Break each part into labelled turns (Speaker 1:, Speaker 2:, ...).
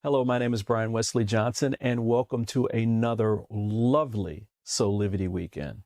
Speaker 1: Hello, my name is Brian Wesley Johnson, and welcome to another lovely Soulivity weekend.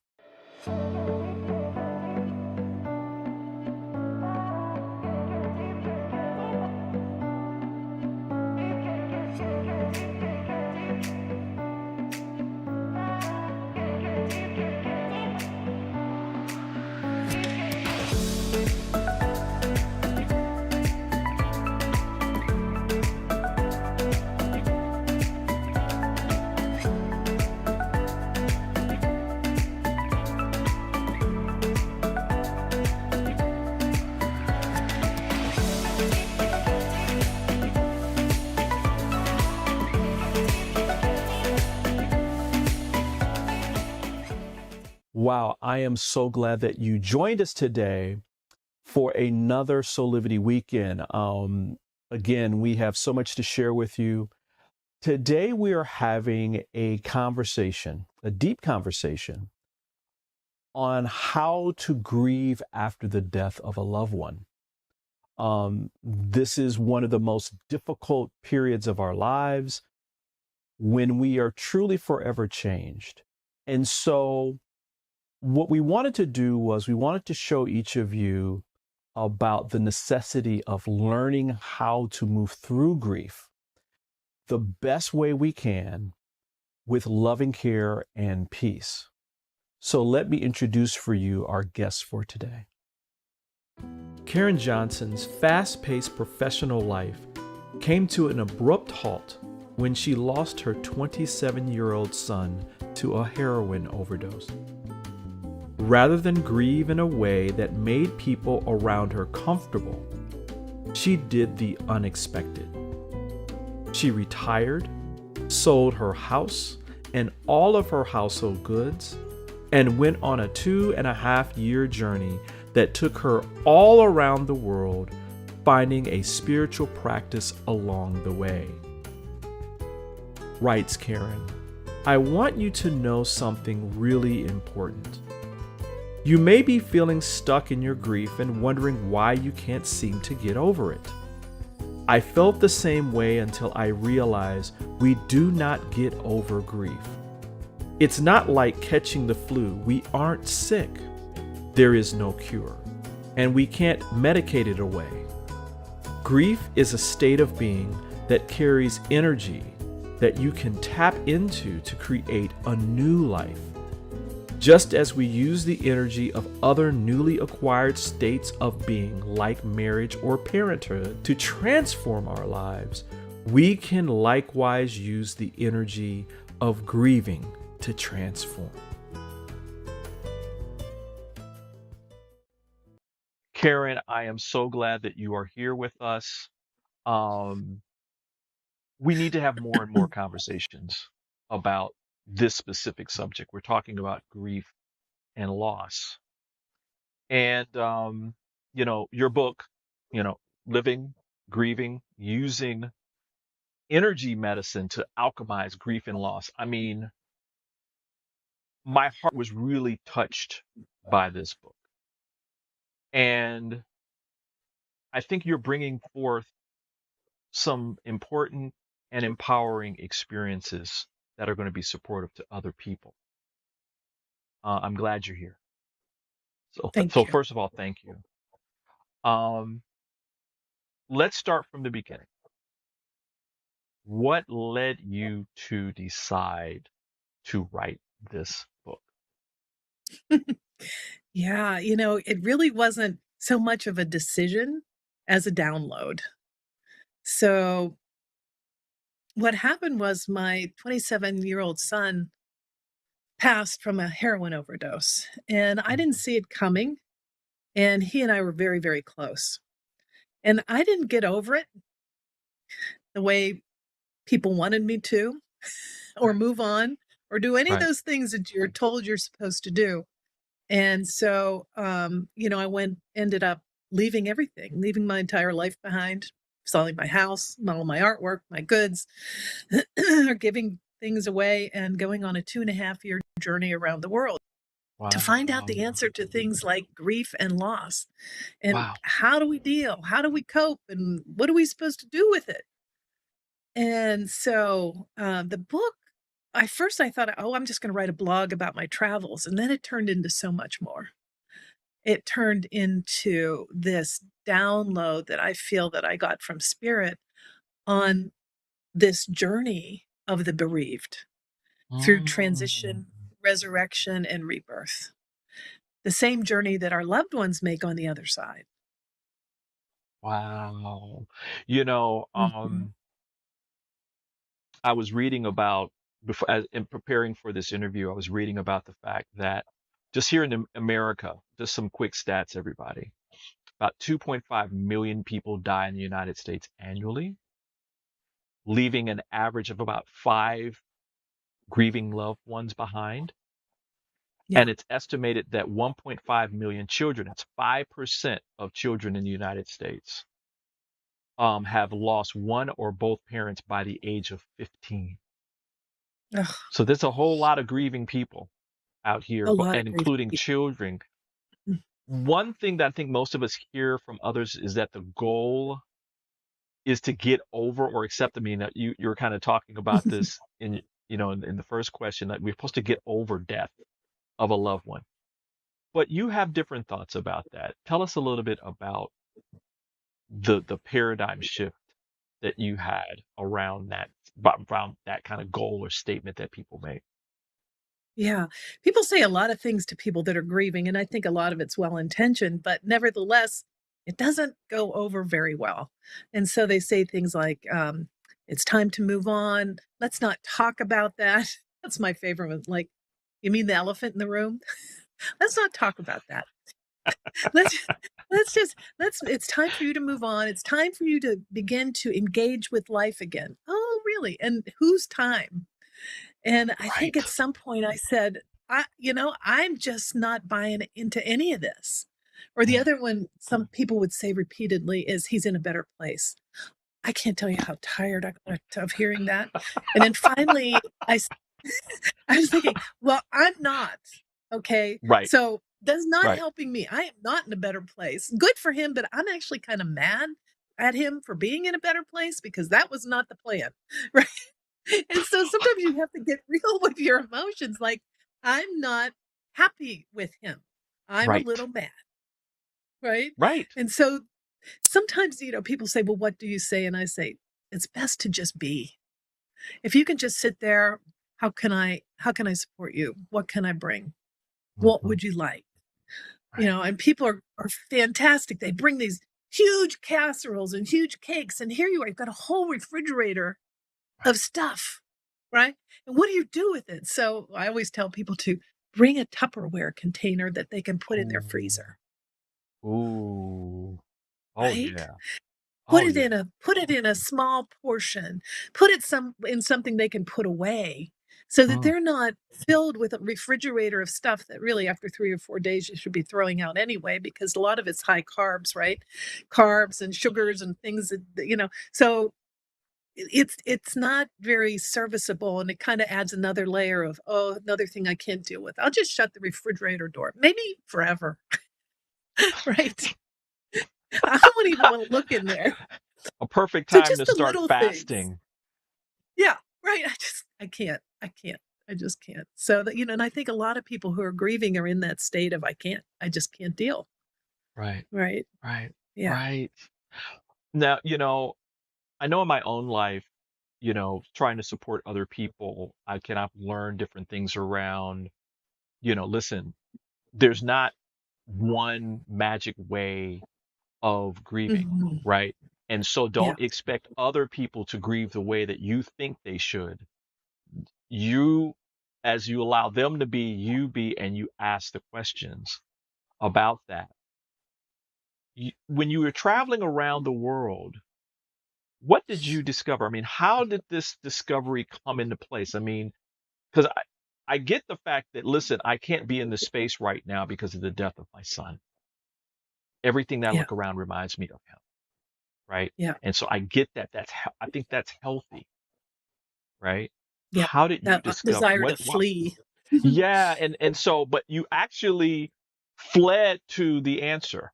Speaker 1: Wow, I am so glad that you joined us today for another Soulivity weekend. Again, we have so much to share with you. Today, we are having a conversation, a deep conversation on how to grieve after the death of a loved one. This is one of the most difficult periods of our lives when we are truly forever changed. And so, what we wanted to do was we wanted to show each of you about the necessity of learning how to move through grief the best way we can with loving care and peace. So let me introduce for you our guests for today. Karen Johnson's fast-paced professional life came to an abrupt halt when she lost her 27-year-old son to a heroin overdose. Rather than grieve in a way that made people around her comfortable, she did the unexpected. She retired, sold her house and all of her household goods, and went on a 2.5-year journey that took her all around the world, finding a spiritual practice along the way. Writes Karen, I want you to know something really important. You may be feeling stuck in your grief and wondering why you can't seem to get over it. I felt the same way until I realized we do not get over grief. It's not like catching the flu. We aren't sick. There is no cure, and we can't medicate it away. Grief is a state of being that carries energy that you can tap into to create a new life. Just as we use the energy of other newly acquired states of being, like marriage or parenthood, to transform our lives, we can likewise use the energy of grieving to transform. Karen, I am so glad that you are here with us. We need to have more and more conversations about this specific subject. We're talking about grief and loss. And, your book, Living, Grieving, Using Energy Medicine to Alchemize Grief and Loss. I mean, my heart was really touched by this book. And I think you're bringing forth some important and empowering experiences that are going to be supportive to other people. I'm glad you're here.
Speaker 2: Thank
Speaker 1: So
Speaker 2: you.
Speaker 1: first of all, thank you. Let's start from the beginning. What led you to decide to write this book?
Speaker 2: Yeah, it really wasn't so much of a decision as a download. So what happened was my 27-year-old son passed from a heroin overdose, and I didn't see it coming, and he and I were very, very close. And I didn't get over it the way people wanted me to, or move on, or do any of
Speaker 1: Right.
Speaker 2: those things that you're told you're supposed to do. And so, ended up leaving everything, leaving my entire life behind, selling my house, all my artwork, my goods, or giving things away and going on a 2.5-year journey around the world to find out the
Speaker 1: Wow.
Speaker 2: answer to things like grief and loss. And
Speaker 1: Wow.
Speaker 2: how do we deal? How do we cope? And what are we supposed to do with it? And so, the book, I first I thought, "Oh, I'm just gonna write a blog about my travels," and then it turned into so much more. It turned into this download that I feel that I got from spirit on this journey of the bereaved through
Speaker 1: Mm.
Speaker 2: transition, resurrection, and rebirth. The same journey that our loved ones make on the other side.
Speaker 1: Wow. You know,
Speaker 2: Mhm.
Speaker 1: I was reading about before as in preparing for this interview, I was reading about the fact that just here in America, just some quick stats, everybody. About 2.5 million people die in the United States annually, leaving an average of about 5 grieving loved ones behind.
Speaker 2: Yeah.
Speaker 1: And it's estimated that 1.5 million children, that's 5% of children in the United States, have lost one or both parents by the age of 15.
Speaker 2: Ugh,
Speaker 1: So there's a whole lot of grieving people out here,
Speaker 2: a lot of
Speaker 1: and
Speaker 2: grieving
Speaker 1: including
Speaker 2: people.
Speaker 1: children.
Speaker 2: Mm.
Speaker 1: One thing that I think most of us hear from others is that the goal is to get over or accept. I mean, you were kind of talking about this in in the first question, that we're supposed to get over death of a loved one. But you have different thoughts about that. Tell us a little bit about the paradigm shift that you had around that kind of goal or statement that people make.
Speaker 2: Yeah. People say a lot of things to people that are grieving, and I think a lot of it's well-intentioned, but nevertheless, it doesn't go over very well. And so they say things like, "It's time to move on. Let's not talk about that." That's my favorite one. Like, "You mean the elephant in the room? Let's not talk about that. Let's let's it's time for you to move on. It's time for you to begin to engage with life again." Oh, really? And whose time? And I think
Speaker 1: Right.
Speaker 2: at some point I said, I'm just not buying into any of this. Or the
Speaker 1: Mm.
Speaker 2: other one, some people would say repeatedly, is he's in a better place. I can't tell you how tired I got of hearing that. And then finally, I was thinking, well, I'm not. Okay.
Speaker 1: Right.
Speaker 2: So that's not
Speaker 1: Right.
Speaker 2: helping me. I am not in a better place. Good for him, but I'm actually kind of mad at him for being in a better place because that was not the plan. Right. And so sometimes you have to get real with your emotions. Like, I'm not happy with him. I'm a
Speaker 1: Right.
Speaker 2: little mad. Right.
Speaker 1: Right.
Speaker 2: And so sometimes, people say, well, what do you say? And I say, it's best to just be. If you can just sit there, how can I support you? What can I bring? What
Speaker 1: Mhm.
Speaker 2: would you like?
Speaker 1: Right.
Speaker 2: And people are fantastic. They bring these huge casseroles and huge cakes. And here you are, you've got a whole refrigerator
Speaker 1: Right.
Speaker 2: of stuff, right? And what do you do with it? So I always tell people to bring a Tupperware container that they can put in their
Speaker 1: Ooh.
Speaker 2: freezer,
Speaker 1: Ooh. Oh
Speaker 2: right?
Speaker 1: yeah.
Speaker 2: Put
Speaker 1: Oh
Speaker 2: it
Speaker 1: yeah.
Speaker 2: in a small portion. Put it in something they can put away so that
Speaker 1: Mm.
Speaker 2: they're not filled with a refrigerator of stuff that really after 3 or 4 days you should be throwing out anyway because a lot of it's high carbs, right? Carbs and sugars and things that. So it's not very serviceable, and it kinda adds another layer of, "Oh, another thing I can't deal with. I'll just shut the refrigerator door." Maybe forever, right? I don't even wanna look in there.
Speaker 1: A perfect
Speaker 2: So
Speaker 1: time
Speaker 2: just
Speaker 1: to
Speaker 2: the
Speaker 1: start
Speaker 2: little things.
Speaker 1: fasting.
Speaker 2: Yeah, right, I can't. I just can't. So and I think a lot of people who are grieving are in that state of, I just can't deal."
Speaker 1: Right.
Speaker 2: Right?
Speaker 1: Right.
Speaker 2: Yeah.
Speaker 1: Right. Now, I know in my own life, trying to support other people, I've learned different things around, listen, there's not one magic way of grieving,
Speaker 2: Mhm.
Speaker 1: right? And so
Speaker 2: Yeah,
Speaker 1: don't expect other people to grieve the way that you think they should. You, as you allow them to be, you be, and you ask the questions about that. When you were traveling around the world, what did you discover? I mean, how did this discovery come into place? I mean, because I get the fact that, listen, I can't be in this space right now because of the death of my son. Everything that I
Speaker 2: yeah,
Speaker 1: look around reminds me of him, right?
Speaker 2: yeah,
Speaker 1: And so I get that. I think that's healthy, right?
Speaker 2: yeah.
Speaker 1: How did you
Speaker 2: That,
Speaker 1: discover
Speaker 2: desire to
Speaker 1: what?
Speaker 2: flee.
Speaker 1: Yeah, and so, but you actually fled to the answer,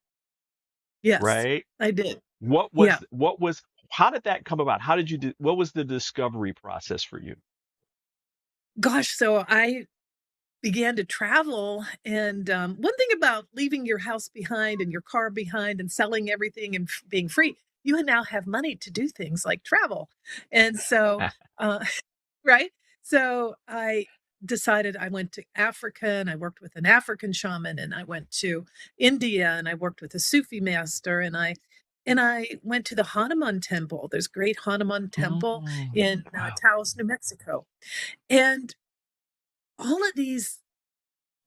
Speaker 2: Yes,
Speaker 1: right?
Speaker 2: I did.
Speaker 1: What
Speaker 2: Yeah.
Speaker 1: was what was? how did that come about? How did you what was the discovery process for you?
Speaker 2: Gosh, so I began to travel, and one thing about leaving your house behind and your car behind and selling everything and being free, you now have money to do things like travel. And so, uh, right? So I decided I went to Africa and I worked with an African shaman, and I went to India and I worked with a Sufi master, and I went to the Hanuman temple. There's a great Hanuman temple in
Speaker 1: Wow.
Speaker 2: Taos, New Mexico. And all of these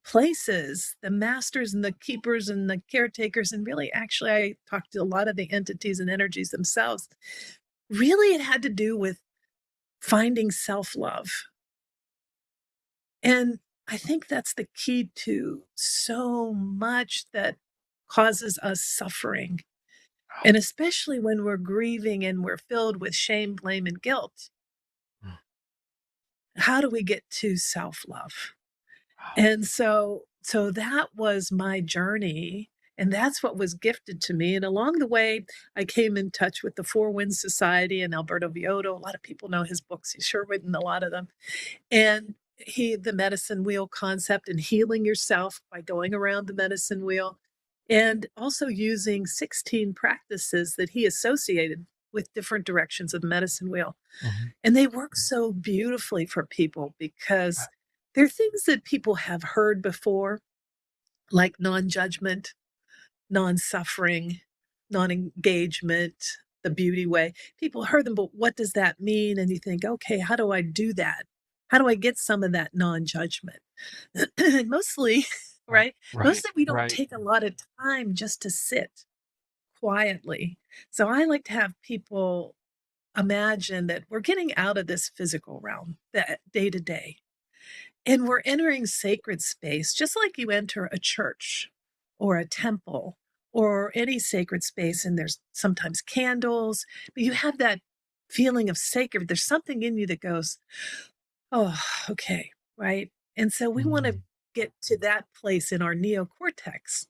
Speaker 2: places, the masters and the keepers and the caretakers, and really actually I talked to a lot of the entities and energies themselves. Really, it had to do with finding self-love. And I think that's the key to so much that causes us suffering. And especially when we're grieving and we're filled with shame, blame, and guilt.
Speaker 1: Mm.
Speaker 2: How do we get to self-love?
Speaker 1: Wow.
Speaker 2: And so that was my journey, and that's what was gifted to me. And along the way, I came in touch with the Four Winds Society and Alberto Villoldo. A lot of people know his books. He's sure written a lot of them. And the medicine wheel concept and healing yourself by going around the medicine wheel, and also using 16 practices that he associated with different directions of the medicine wheel.
Speaker 1: Mhm.
Speaker 2: And they work so beautifully for people because they're things that people have heard before, like non-judgment, non-suffering, non-engagement, the beauty way. People heard them, but what does that mean? And you think, okay, how do I do that? How do I get some of that non-judgment? Mostly,
Speaker 1: Right,
Speaker 2: right?
Speaker 1: right,
Speaker 2: Mostly we don't
Speaker 1: right.
Speaker 2: take a lot of time just to sit quietly. So I like to have people imagine that we're getting out of this physical realm, that day to day, and we're entering sacred space, just like you enter a church or a temple or any sacred space. And there's sometimes candles, but you have that feeling of sacred. There's something in you that goes, oh, okay, right? And so we want to
Speaker 1: Mm.
Speaker 2: get to that place in our neocortex,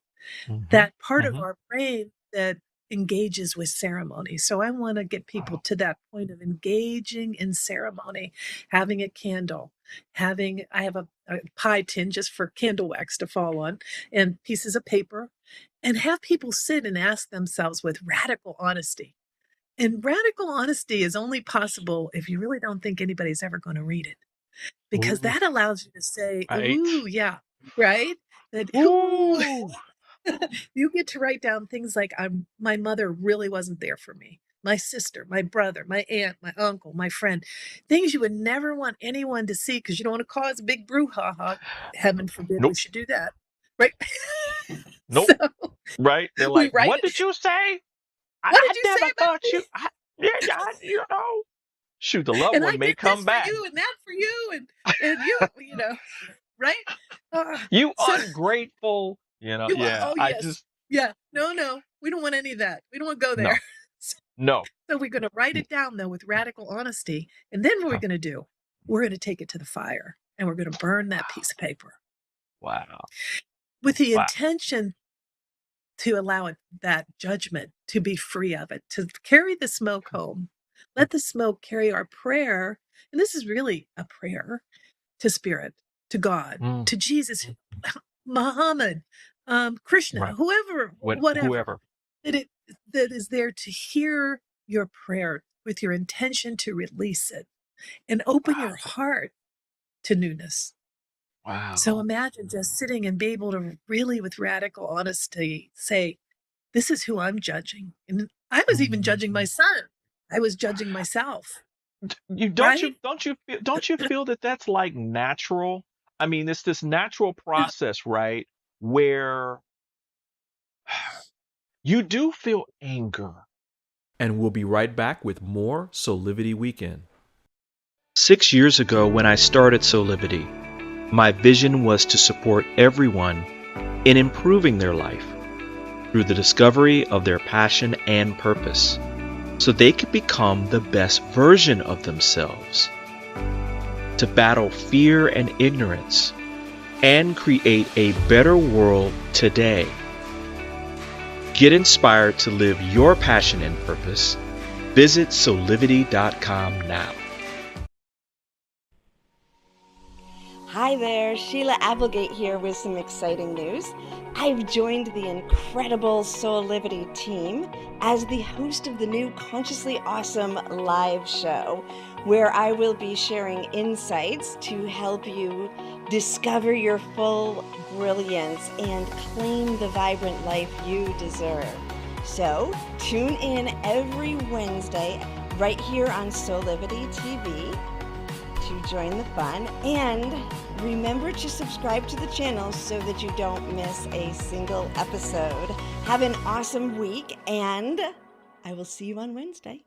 Speaker 1: Mhm,
Speaker 2: that part of
Speaker 1: mhm.
Speaker 2: our brain that engages with ceremony. So I want to get people
Speaker 1: Wow.
Speaker 2: to that point of engaging in ceremony, having a candle, I have a pie tin just for candle wax to fall on, and pieces of paper, and have people sit and ask themselves with radical honesty. And radical honesty is only possible if you really don't think anybody's ever going to read it, because
Speaker 1: Ooh,
Speaker 2: that allows you to say,
Speaker 1: right.
Speaker 2: ooh, yeah, right? That, ooh,
Speaker 1: Ooh.
Speaker 2: you get to write down things like, my mother really wasn't there for me. My sister, my brother, my aunt, my uncle, my friend, things you would never want anyone to see because you don't want to cause a big brouhaha. Heaven forbid we
Speaker 1: Nope,
Speaker 2: should do that. Right.
Speaker 1: nope,
Speaker 2: So
Speaker 1: right? They're
Speaker 2: we
Speaker 1: like,
Speaker 2: write
Speaker 1: "What
Speaker 2: it.
Speaker 1: did you say?
Speaker 2: What
Speaker 1: I
Speaker 2: did you say
Speaker 1: never
Speaker 2: about
Speaker 1: thought you
Speaker 2: me?
Speaker 1: yeah, yeah, shoot, the loved
Speaker 2: And I
Speaker 1: one may
Speaker 2: did this
Speaker 1: come
Speaker 2: for
Speaker 1: back.
Speaker 2: you and that for you and you, right?
Speaker 1: You
Speaker 2: So
Speaker 1: ungrateful,
Speaker 2: you are,
Speaker 1: yeah,
Speaker 2: oh
Speaker 1: I
Speaker 2: yes.
Speaker 1: just
Speaker 2: Yeah. No, no. We don't want any of that. We don't want to go there.
Speaker 1: no, no.
Speaker 2: So we're going to write
Speaker 1: Mm,
Speaker 2: it down though with radical honesty. And then what we're
Speaker 1: huh,
Speaker 2: going to do, we're going to take it to the fire and we're going to burn that piece of paper
Speaker 1: wow,
Speaker 2: with the
Speaker 1: wow.
Speaker 2: intention to allow it, that judgment, to be free of it, to carry the smoke home. Let the smoke carry our prayer. And this is really a prayer to spirit, to God,
Speaker 1: Mm,
Speaker 2: to Jesus,
Speaker 1: mm,
Speaker 2: Muhammad, Krishna,
Speaker 1: right.
Speaker 2: whoever,
Speaker 1: When
Speaker 2: whatever,
Speaker 1: whoever.
Speaker 2: that it that is there to hear your prayer with your intention to release it and open
Speaker 1: Wow,
Speaker 2: your heart to newness. So
Speaker 1: wow.
Speaker 2: imagine just sitting and be able to really, with radical honesty, say, this is who I'm judging. And I was even judging my
Speaker 1: Mhm.
Speaker 2: son. I was judging myself,
Speaker 1: You don't
Speaker 2: right?
Speaker 1: you don't you feel that that's like natural? I mean, it's this natural process, right? Where you do feel anger. And we'll be right back with more Soulivity Weekend.
Speaker 3: 6 years ago, when I started Soulivity, my vision was to support everyone in improving their life through the discovery of their passion and purpose, so they could become the best version of themselves, to battle fear and ignorance, and create a better world today. Get inspired to live your passion and purpose Visit Soulivity.com now.
Speaker 4: Hi there, Sheila Applegate here with some exciting news. I've joined the incredible Soulivity team as the host of the new Consciously Awesome live show, where I will be sharing insights to help you discover your full brilliance and claim the vibrant life you deserve. So tune in every Wednesday right here on Soulivity TV to join the fun, and remember to subscribe to the channel so that you don't miss a single episode. Have an awesome week, and I will see you on Wednesday.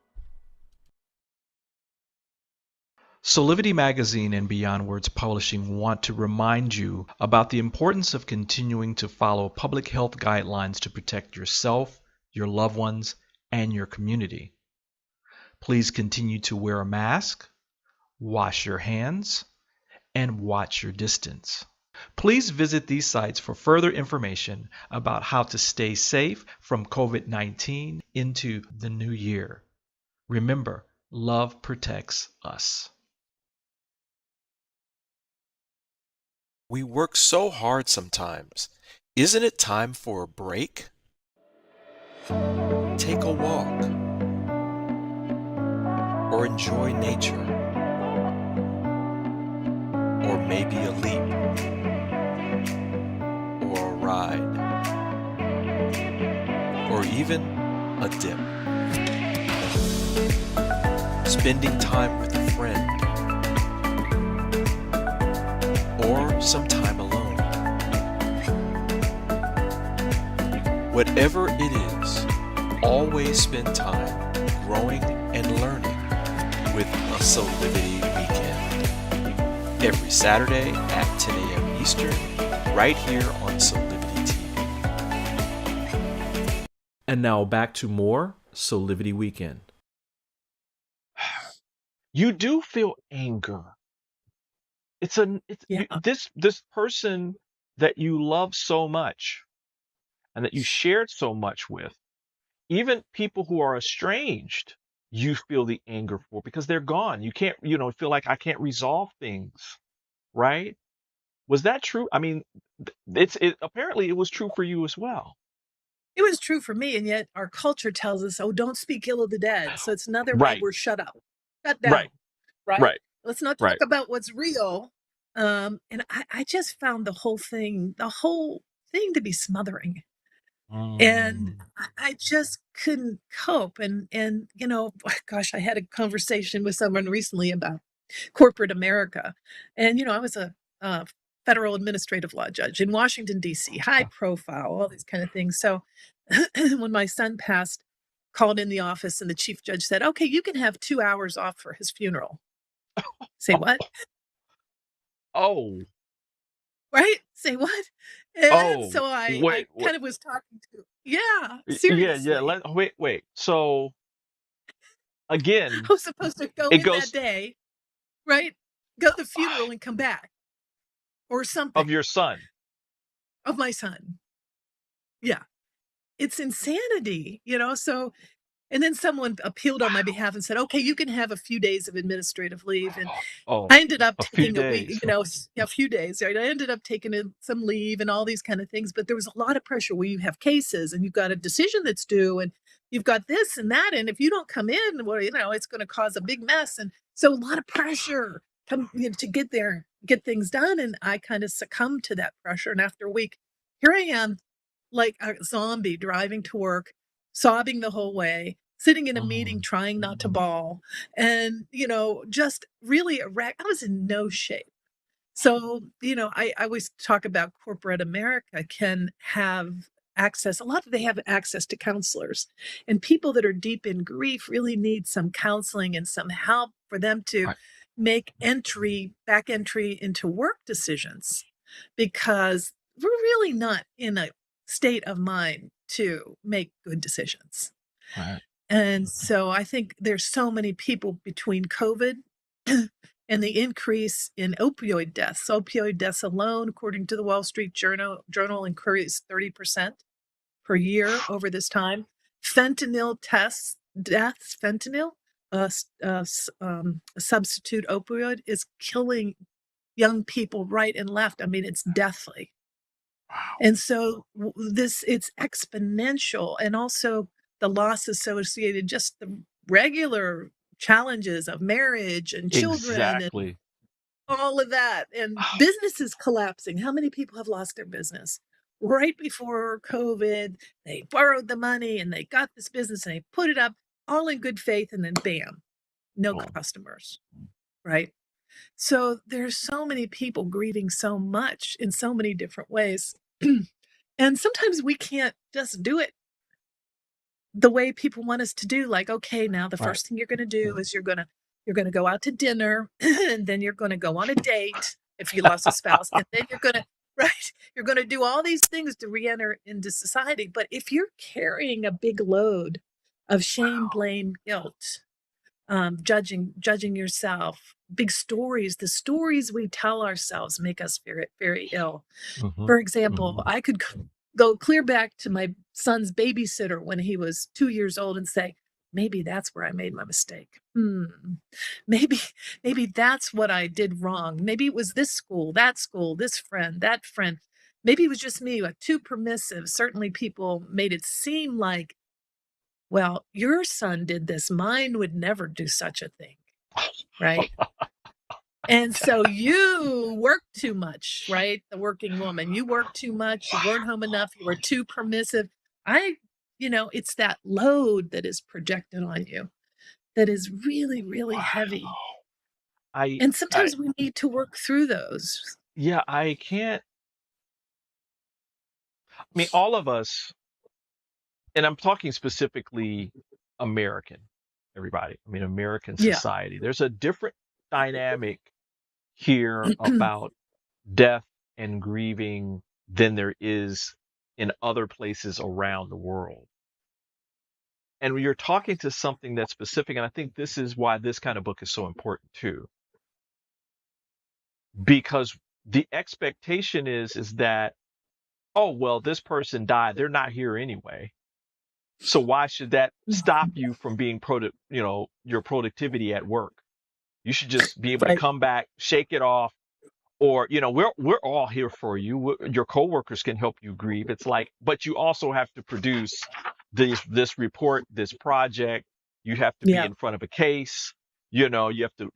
Speaker 3: Soulivity Magazine and Beyond Words Publishing want to remind you about the importance of continuing to follow public health guidelines to protect yourself, your loved ones, and your community. Please continue to wear a mask, wash your hands, and watch your distance. Please visit these sites for further information about how to stay safe from COVID-19 into the new year. Remember, love protects us.
Speaker 5: We work so hard sometimes. Isn't it time for a break? Take a walk or enjoy nature, or maybe a leap or a ride, or even a dip. Spending time with a friend, or some time alone. Whatever it is, always spend time growing and learning with a Soulivity weekend. Every Saturday at 10 a.m. Eastern, right here on Soulivity TV.
Speaker 1: And now back to more Soulivity Weekend.
Speaker 3: You do feel anger.
Speaker 2: Yeah.
Speaker 3: This person that you love so much and that you shared so much with, even people who are estranged, you feel the anger for because they're gone. You can't, feel like I can't resolve things, right? Was that true? I mean, apparently it was true for you as well.
Speaker 2: It was true for me, and yet our culture tells us, "Oh, don't speak ill of the dead." So it's another way
Speaker 3: Right,
Speaker 2: we're shut up, shut down,
Speaker 3: right,
Speaker 2: right?
Speaker 3: right,
Speaker 2: Let's not
Speaker 3: right.
Speaker 2: talk about what's real. And I just found the whole thing to be smothering. And
Speaker 3: Mm.
Speaker 2: I just couldn't cope. And gosh, I had a conversation with someone recently about corporate America. And I was a federal administrative law judge in Washington, D.C., high profile, all these kind of things. So when my son passed, called in the office, and the chief judge said, "Okay, you can have 2 hours off for his funeral." Say what?
Speaker 3: Oh,
Speaker 2: Right? Say what? And
Speaker 3: oh,
Speaker 2: so I
Speaker 3: wait, wait.
Speaker 2: kind of was talking to, yeah,
Speaker 3: Yeah.
Speaker 2: seriously.
Speaker 3: Wait. So again,
Speaker 2: I was supposed to go
Speaker 3: it
Speaker 2: in that
Speaker 3: goes
Speaker 2: day, right? Go to the funeral and come back or
Speaker 3: of
Speaker 2: something
Speaker 3: your son.
Speaker 2: of my son. Yeah. It's insanity, so and then someone appealed on my
Speaker 3: Wow.
Speaker 2: behalf and said, "Okay, you can have a few days of administrative leave." And
Speaker 3: Oh,
Speaker 2: I ended up
Speaker 3: a few
Speaker 2: taking a week,
Speaker 3: days.
Speaker 2: a few days, right? I ended up taking some leave and all these kind of things, but there was a lot of pressure where you have cases and you've got a decision that's due and you've got this and that. And if you don't come in, well, it's going to cause a big mess. And so a lot of pressure to get there, get things done. And I kind of succumbed to that pressure. And after a week, here I am like a zombie driving to work, sobbing the whole way, sitting in a meeting,
Speaker 3: Mm,
Speaker 2: trying not to bawl, and, just really a wreck. I was in no shape. So, I always talk about corporate America can have access. They have access to counselors, and people that are deep in grief really need some counseling and some help for them to
Speaker 3: right.
Speaker 2: make back entry into work decisions, because we're really not in a state of mind to make good decisions.
Speaker 3: Right.
Speaker 2: And so I think there's so many people between COVID and the increase in opioid deaths. Opioid deaths alone, according to the Wall Street Journal increased 30% per year over this time. Fentanyl deaths, fentanyl, a substitute opioid, is killing young people right and left. I mean, it's deathly. And so it's exponential, and also the loss associated, just the regular challenges of marriage and children and
Speaker 1: Exactly.
Speaker 2: all of that, and businesses collapsing. How many people have lost their business? Right before COVID, they borrowed the money and they got this business and they put it up all in good faith, and then bam, no customers, right? So there's so many people grieving so much in so many different ways. And sometimes we can't just do it the way people want us to do. Like, okay, now the first thing you're going to do is you're going to go out to dinner, and then you're going to go on a date if you lost a spouse, and then you're going to do all these things to re-enter into society. But if you're carrying a big load of shame, blame, guilt, judging yourself, big stories, the stories we tell ourselves make us very, very ill. For example, I could go clear back to my son's babysitter when he was 2 years old and say, maybe that's where I made my mistake. Maybe that's what I did wrong. Maybe it was this school, this friend, that friend. Maybe it was just me, like, too permissive. Certainly people made it seem like, well, your son did this, mine would never do such a thing, right? And so you work too much, right? The working woman, you work too much, you weren't home enough, you were too permissive. It's that load that is projected on you that is really, really heavy. And sometimes we need to work through those.
Speaker 1: Yeah, I can't. I mean, all of us, and I'm talking specifically American, everybody. I mean, American society. There's a different dynamic here about death and grieving than there is in other places around the world. And when you're talking to something that's specific, and I think this is why this kind of book is so important too, because the expectation is that, oh, well, this person died, they're not here anyway. So why should that stop you from being your productivity at work? You should just be able to come back, shake it off, or, we're all here for you. Your coworkers can help you grieve. It's like, but you also have to produce this report, this project. You have to be in front of a case. You have to,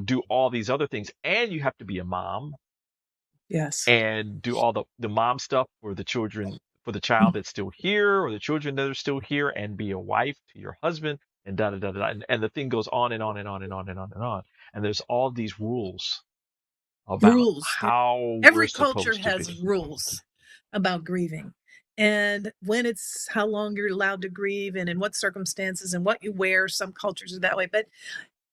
Speaker 1: do all these other things, and you have to be a mom.
Speaker 2: Yes.
Speaker 1: And do all the mom stuff for the children, for the child that's still here, or the children that are still here, and be a wife to your husband, and da da da da. And the thing goes on and on and on and on and on and on. And there's all these rules about how
Speaker 2: every culture has rules about grieving, and when it's how long you're allowed to grieve, and in what circumstances, and what you wear. Some cultures are that way, but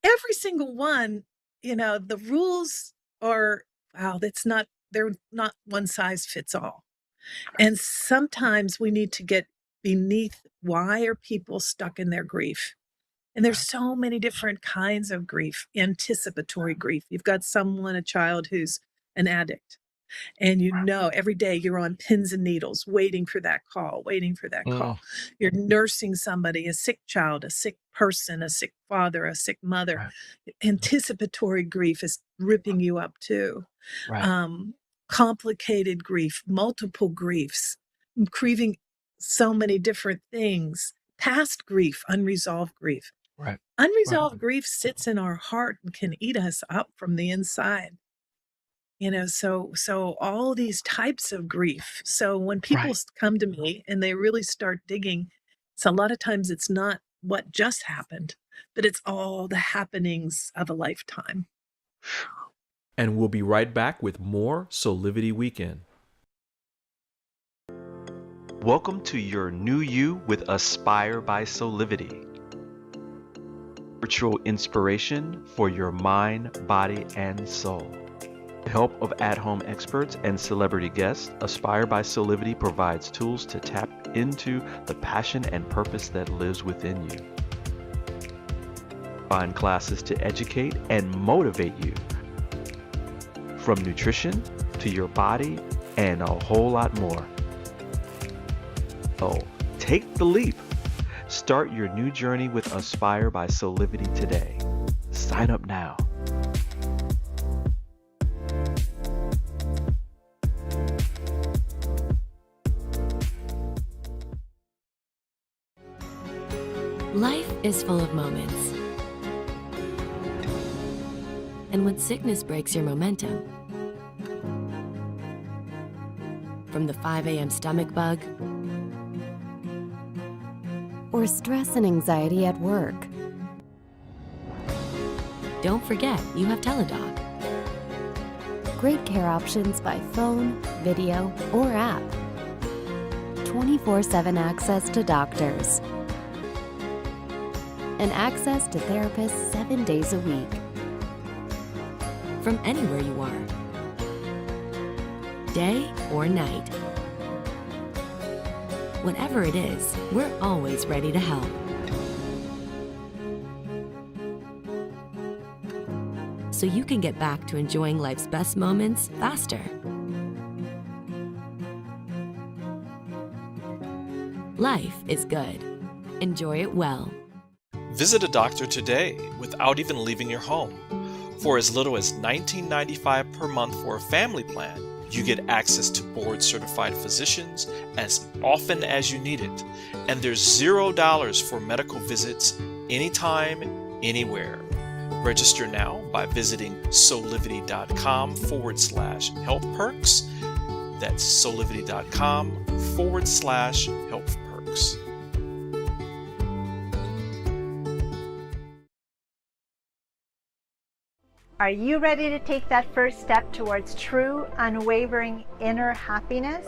Speaker 2: every single one, the rules are, they're not one size fits all. And sometimes we need to get beneath, why are people stuck in their grief? And there's so many different kinds of grief. Anticipatory grief. You've got a child who's an addict, and every day you're on pins and needles, waiting for that call. You're nursing somebody, a sick child, a sick person, a sick father, a sick mother. Anticipatory grief is ripping you up too. Complicated grief, multiple griefs, grieving so many different things. Past grief, unresolved grief. Unresolved grief sits in our heart and can eat us up from the inside. So all these types of grief. So when people come to me and they really start digging, so a lot of times it's not what just happened, but it's all the happenings of a lifetime.
Speaker 5: And we'll be right back with more Soulivity Weekend.
Speaker 3: Welcome to your new you with Aspire by Soulivity. Virtual inspiration for your mind, body, and soul. With the help of at-home experts and celebrity guests, Aspire by Soulivity provides tools to tap into the passion and purpose that lives within you. Find classes to educate and motivate you. From nutrition to your body and a whole lot more. So take the leap. Start your new journey with Aspire by Soulivity today. Sign up now.
Speaker 6: Life is full of moments. And when sickness breaks your momentum, from the 5 a.m. stomach bug, or stress and anxiety at work, don't forget you have Teladoc. Great care options by phone, video, or app. 24/7 access to doctors. And access to therapists 7 days a week. From anywhere you are. Day or night. Whatever it is, we're always ready to help. So you can get back to enjoying life's best moments faster. Life is good. Enjoy it well.
Speaker 5: Visit a doctor today without even leaving your home. For as little as $19.95 per month for a family plan, you get access to board-certified physicians as often as you need it. And there's $0 for medical visits anytime, anywhere. Register now by visiting soulivity.com/health perks. That's soulivity.com/health perks.
Speaker 7: Are you ready to take that first step towards true, unwavering inner happiness?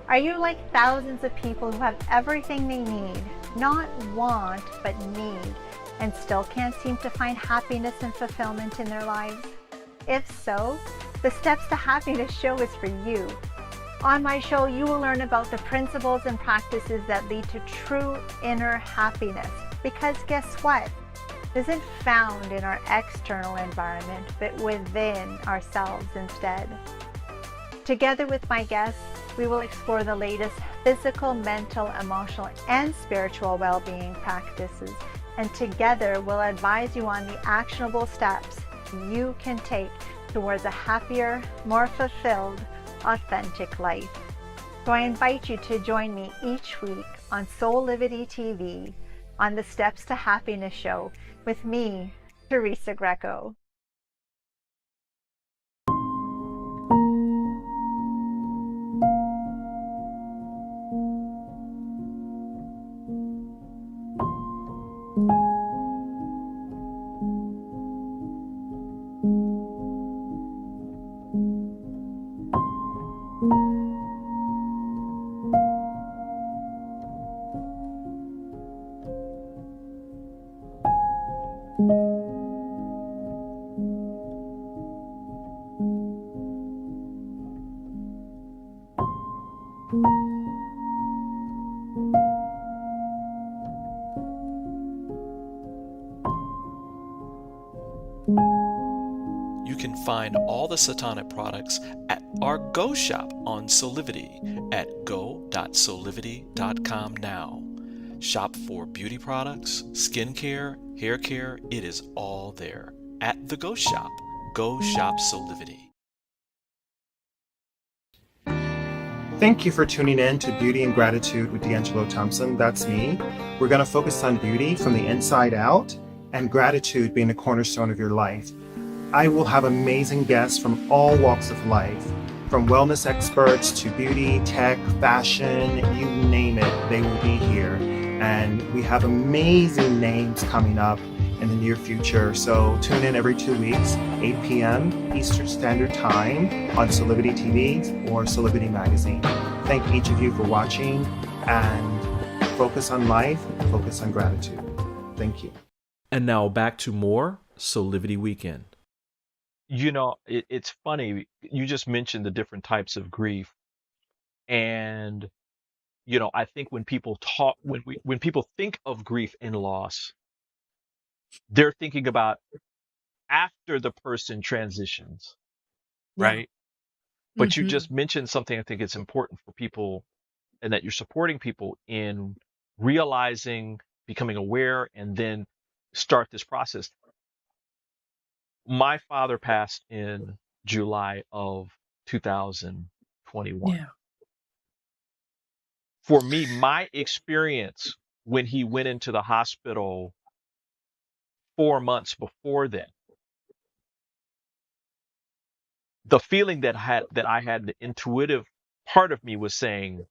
Speaker 7: Are you like thousands of people who have everything they need, not want, but need, and still can't seem to find happiness and fulfillment in their lives? If so, the Steps to Happiness show is for you. On my show, you will learn about the principles and practices that lead to true inner happiness. Because guess what? Isn't found in our external environment, but within ourselves instead. Together with my guests, we will explore the latest physical, mental, emotional, and spiritual well-being practices, and together we'll advise you on the actionable steps you can take towards a happier, more fulfilled, authentic life. So I invite you to join me each week on Soulivity TV on the Steps to Happiness show with me, Teresa Greco.
Speaker 5: You can find all the Satanic products at our Go shop on Soulivity at go.soulivity.com now. Shop for beauty products, skincare, hair care. It is all there at the Go shop. Go shop Soulivity.
Speaker 8: Thank you for tuning in to Beauty and Gratitude with D'Angelo Thompson. That's me. We're going to focus on beauty from the inside out and gratitude being the cornerstone of your life. I will have amazing guests from all walks of life, from wellness experts to beauty, tech, fashion, you name it, they will be here. And we have amazing names coming up in the near future. So tune in every 2 weeks, 8 p.m. Eastern Standard Time on Soulivity TV or Soulivity Magazine. Thank each of you for watching, and focus on life, focus on gratitude. Thank you.
Speaker 1: And now back to more Soulivity Weekend.
Speaker 3: You know, it's funny. You just mentioned the different types of grief, and you know, I think when people talk, when people think of grief and loss, they're thinking about after the person transitions,
Speaker 2: Yeah.
Speaker 3: right? But you
Speaker 2: Mhm.
Speaker 3: just mentioned something I think it's important for people, and that you're supporting people in
Speaker 1: realizing, becoming aware, and then start this process. My father passed in July of 2021.
Speaker 2: Yeah.
Speaker 1: For me, my experience when he went into the hospital 4 months before then, the feeling that I had, the intuitive part of me was saying,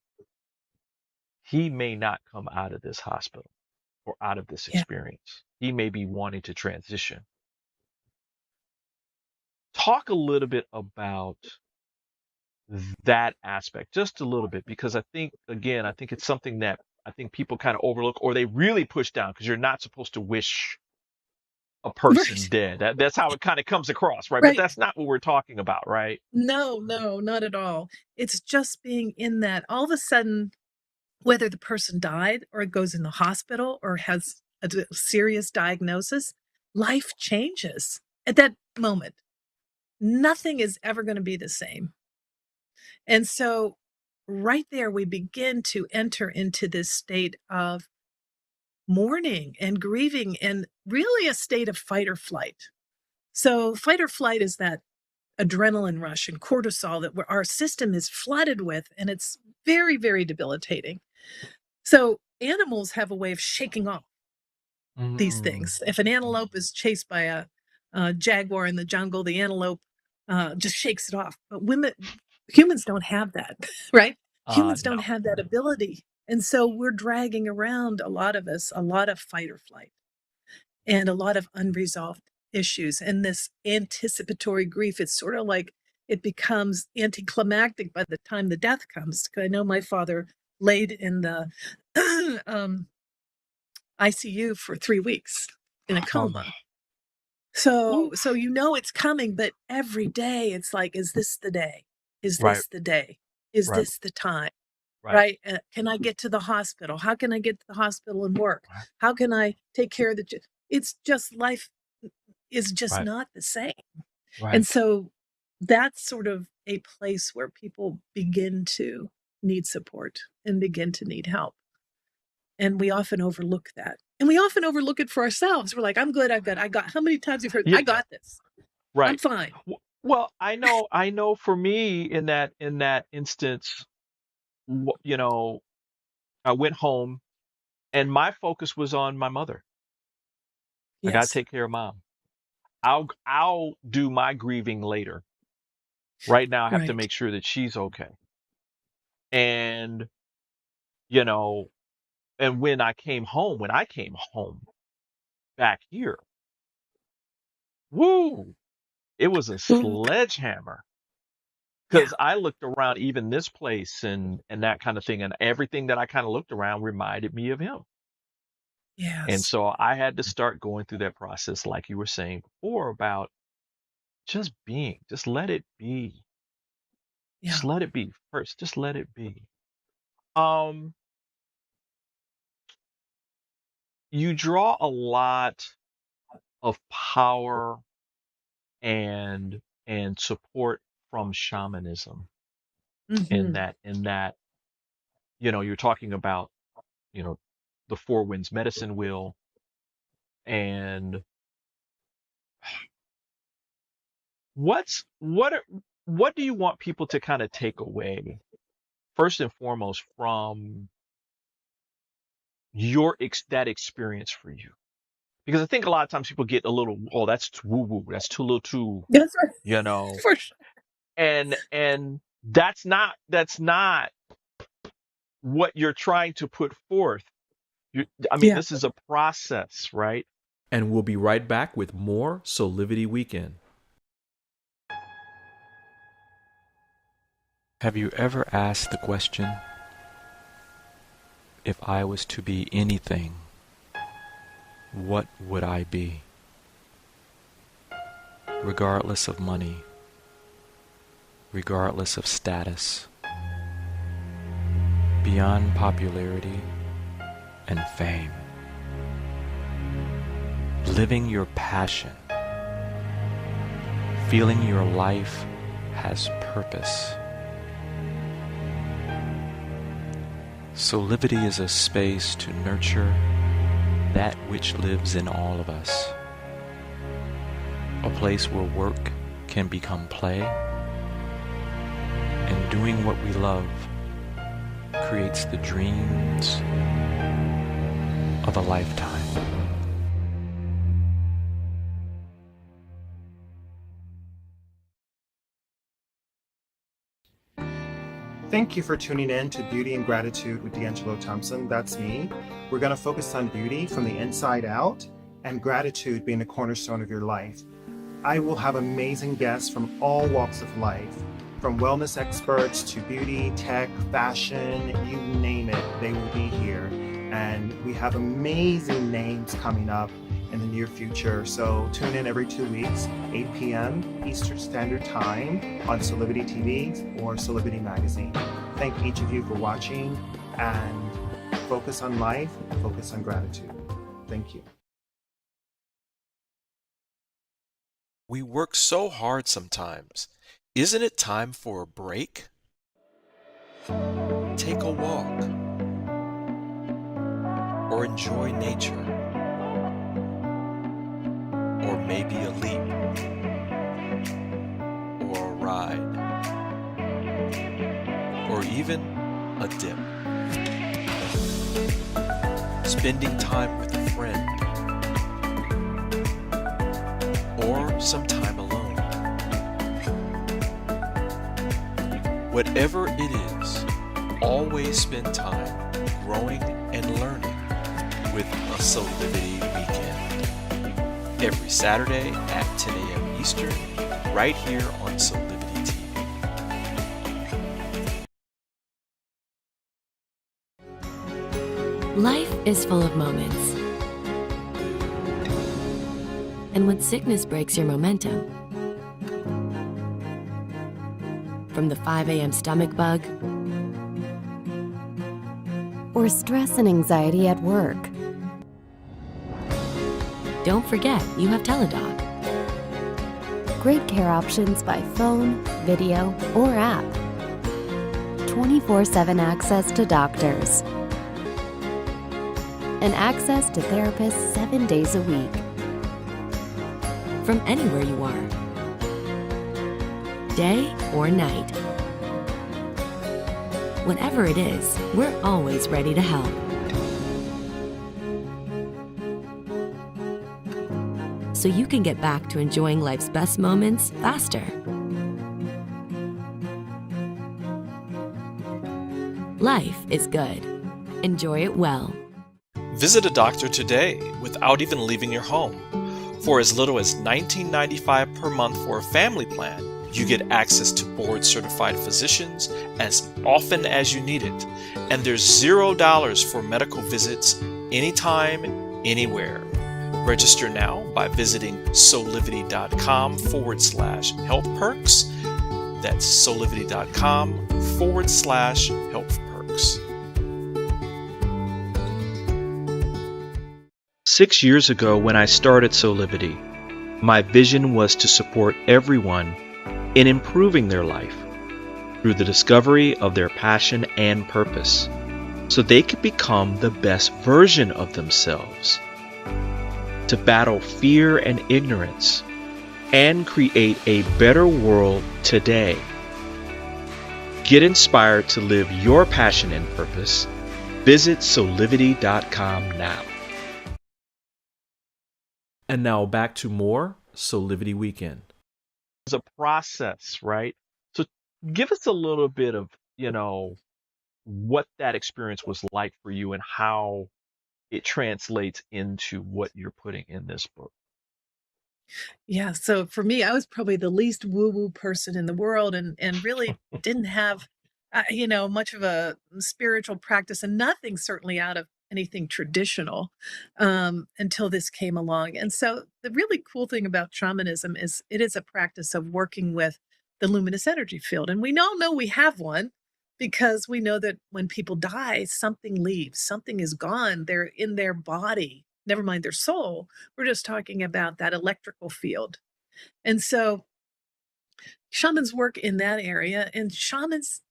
Speaker 1: he may not come out of this hospital or out of this
Speaker 2: Yeah.
Speaker 1: experience. He may be wanting to transition. Talk a little bit about that aspect, just a little bit, because I think it's something that I think people kind of overlook, or they really push down, because you're not supposed to wish a person
Speaker 2: Right.
Speaker 1: dead. That's how it kind of comes across, right?
Speaker 2: Right.
Speaker 1: But that's not what we're talking about, right?
Speaker 2: No, not at all. It's just being in that. All of a sudden, whether the person died or goes in the hospital or has a serious diagnosis, life changes at that moment. Nothing is ever going to be the same. And so right there, we begin to enter into this state of mourning and grieving, and really a state of fight or flight. So fight or flight is that adrenaline rush and cortisol that our system is flooded with, and it's very, very debilitating. So animals have a way of shaking off these things. If an antelope is chased by a jaguar in the jungle, the antelope just shakes it off. But humans don't have that, right? Humans don't
Speaker 1: No.
Speaker 2: have that ability. And so we're dragging around, a lot of us, a lot of fight or flight and a lot of unresolved issues. And this anticipatory grief, it's sort of like it becomes anticlimactic by the time the death comes. I know my father laid in the ICU for 3 weeks in a coma. So you know it's coming, but every day it's like, is this the day? Is
Speaker 1: Right.
Speaker 2: this the day? Is
Speaker 1: Right.
Speaker 2: this the time?
Speaker 1: Right.
Speaker 2: Right? Can I get to the hospital? How can I get to the hospital and work?
Speaker 1: Right.
Speaker 2: How can I take care of it's just, life is just
Speaker 1: Right.
Speaker 2: not the same.
Speaker 1: Right.
Speaker 2: And so that's sort of a place where people begin to need support and begin to need help. And we often overlook that. And we often overlook it for ourselves. We're like, I'm good. I got, how many times you've heard,
Speaker 1: Yeah.
Speaker 2: I got this. I'm
Speaker 1: Right.
Speaker 2: fine.
Speaker 1: Well, I know for me in that instance, I went home and my focus was on my mother. I got to
Speaker 2: Yes.
Speaker 1: take care of mom. I'll do my grieving later. Right now I have to
Speaker 2: Right.
Speaker 1: make sure that she's okay. And and when I came home back here, woo, it was a sledgehammer.
Speaker 2: Yeah.
Speaker 1: Because I looked around even this place and that kind of thing, and everything that I kind of looked around reminded me of him. And
Speaker 2: Yes.
Speaker 1: so I had to start going through that process, like you were saying before, about just being, just let it be.
Speaker 2: Yeah.
Speaker 1: Just let it be first. Just let it be. You draw a lot of power and support from shamanism in
Speaker 2: Mhm.
Speaker 1: that you're talking about the Four Winds medicine wheel, and what do you want people to kind of take away first and foremost from that experience for you? Because I think a lot of times people get a little, oh, that's too woo woo, that's too little too,
Speaker 2: That's right. For sure.
Speaker 1: and that's not what you're trying to put forth.
Speaker 2: Yeah.
Speaker 1: This is a process, right? And we'll be right back with more Soulivity Weekend.
Speaker 5: Have you ever asked the question, if I was to be anything, what would I be? Regardless of money, regardless of status, beyond popularity and fame, living your passion, feeling your life has purpose. Soulivity is a space to nurture that which lives in all of us. A place where work can become play, and doing what we love creates the dreams of a lifetime.
Speaker 8: Thank you for tuning in to Beauty and Gratitude with D'Angelo Thompson. That's me. We're going to focus on beauty from the inside out and gratitude being a cornerstone of your life. I will have amazing guests from all walks of life, from wellness experts to beauty, tech, fashion, you name it, they will be here. And we have amazing names coming up in the near future. So tune in every 2 weeks, 8 p.m. Eastern Standard Time on Soulivity TV or Soulivity Magazine. Thank each of you for watching, and focus on life, focus on gratitude. Thank you.
Speaker 5: We work so hard sometimes. Isn't it time for a break? Take a walk or enjoy nature, or maybe a leap or a ride, or even a dip. Spending time with a friend, or some time alone. Whatever it is, always spend time growing and learning with a Soulivity weekend. Every Saturday at 10 a.m. Eastern, right here on Soulivity TV.
Speaker 6: Life is full of moments. And when sickness breaks your momentum, from the 5 a.m. stomach bug, or stress and anxiety at work, don't forget you have Teladoc. Great care options by phone, video, or app. 24/7 access to doctors. And access to therapists 7 days a week. From anywhere you are. Day or night. Whatever it is, we're always ready to help. So you can get back to enjoying life's best moments faster. Life is good. Enjoy it well.
Speaker 5: Visit a doctor today without even leaving your home. For as little as $19.95 per month for a family plan, you get access to board-certified physicians as often as you need it. And there's $0 for medical visits anytime, anywhere. Register now by visiting soulivity.com/health perks. That's soulivity.com/health perks.
Speaker 3: 6 years ago, when I started Soulivity, my vision was to support everyone in improving their life through the discovery of their passion and purpose, so they could become the best version of themselves, to battle fear and ignorance, and create a better world today. Get inspired to live your passion and purpose. Visit soulivity.com now.
Speaker 1: And now back to more Soulivity Weekend.
Speaker 3: It's a process, right? So give us a little bit of, what that experience was like for you and how it translates into what you're putting in this book.
Speaker 2: Yeah, so for me, I was probably the least woo-woo person in the world, and really didn't have, much of a spiritual practice, and nothing certainly out of anything traditional until this came along. And so the really cool thing about shamanism is it is a practice of working with the luminous energy field. And we all know we have one because we know that when people die, something leaves, something is gone. They're in their body, never mind their soul. We're just talking about that electrical field. And so shamans work in that area, and shamans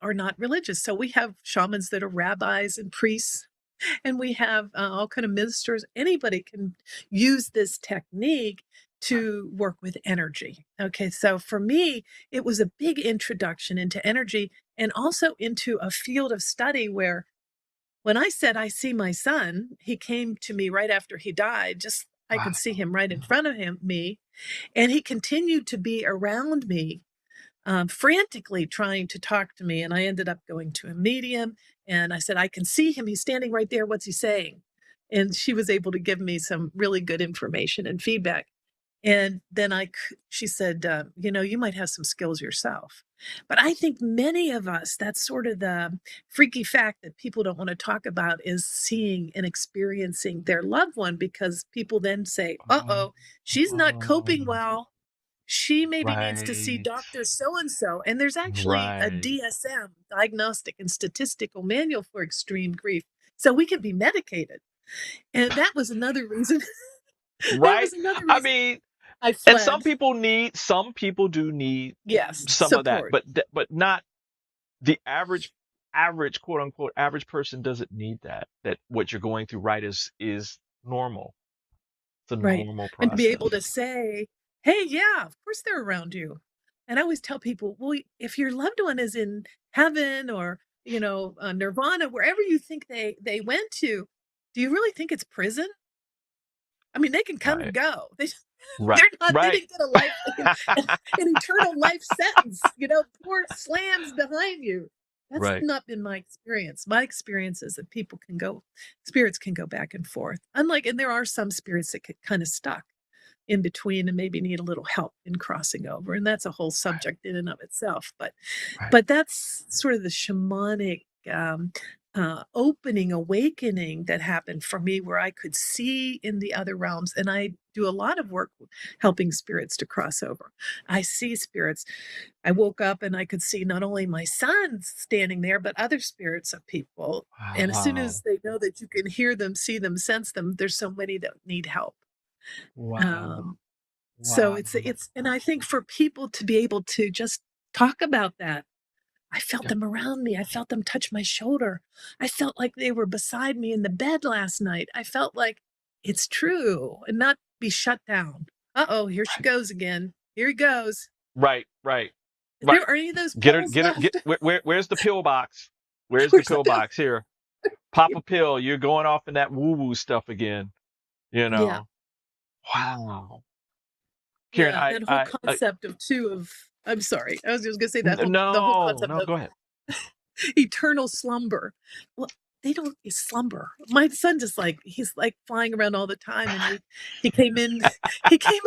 Speaker 2: are not religious. So we have shamans that are rabbis and priests, and we have all kind of ministers. Anybody can use this technique to work with energy. Okay, so for me, it was a big introduction into energy and also into a field of study where when I said I see my son, he came to me right after he died, just I could see him right in front of me, and he continued to be around me, frantically trying to talk to me. And I ended up going to a medium, and I said, I can see him. He's standing right there. What's he saying? And she was able to give me some really good information and feedback. And then she said, you might have some skills yourself. But I think many of us, that's sort of the freaky fact that people don't want to talk about, is seeing and experiencing their loved one, because people then say, uh-oh, she's not coping well. She maybe needs to see
Speaker 3: Right.
Speaker 2: Dr. So-and-so. And there's actually a
Speaker 3: Right.
Speaker 2: DSM, Diagnostic and Statistical Manual for Extreme Grief. So we can be medicated. And that was another reason. That
Speaker 3: Right.
Speaker 2: was another
Speaker 3: I
Speaker 2: reason
Speaker 3: mean,
Speaker 2: I
Speaker 3: and
Speaker 2: fled.
Speaker 3: some people do need
Speaker 2: Yes,
Speaker 3: some of that,
Speaker 2: support.
Speaker 3: but not the average quote unquote average person doesn't need that. That what you're going through, right, is normal. It's a
Speaker 2: Right.
Speaker 3: normal
Speaker 2: And to be
Speaker 3: process.
Speaker 2: able to say, hey, yeah, of course they're around you. And I always tell people, well, if your loved one is in heaven or, nirvana, wherever you think they went to, do you really think it's prison? I mean, they can come and
Speaker 3: Right.
Speaker 2: go. They
Speaker 3: Right.
Speaker 2: they didn't get a life, an eternal life sentence, poor slams behind you. That's
Speaker 3: Right.
Speaker 2: not been my experience. My experience is that spirits can go back and forth. And there are some spirits that get kind of stuck in between and maybe need a little help in crossing over. And that's a whole subject in and of itself.
Speaker 3: Right.
Speaker 2: But that's sort of the shamanic awakening that happened for me, where I could see in the other realms. And I do a lot of work helping spirits to cross over. I see spirits. I woke up and I could see not only my son standing there, but other spirits of people. And as soon
Speaker 3: Wow.
Speaker 2: as they know that you can hear them, see them, sense them, there's so many that need help.
Speaker 3: Wow.
Speaker 2: So
Speaker 3: Wow.
Speaker 2: and I think for people to be able to just talk about that, I felt them around me. I felt them touch my shoulder. I felt like they were beside me in the bed last night. I felt like it's true, and not be shut down. Uh-oh, here she goes again. Here he goes.
Speaker 3: Right.
Speaker 2: There are any of those
Speaker 3: Get her.
Speaker 2: pills left?
Speaker 3: Where's the pill box? Where's
Speaker 2: Where's
Speaker 3: the pill box? Here, pop a pill. You're going off in that woo-woo stuff again.
Speaker 2: Yeah.
Speaker 3: Wow. Karen,
Speaker 2: Yeah, that whole concept I'm sorry, I was just gonna say that the whole concept
Speaker 3: go
Speaker 2: of
Speaker 3: ahead.
Speaker 2: eternal slumber. Well, they don't slumber. My son he's like flying around all the time, and he came in, he came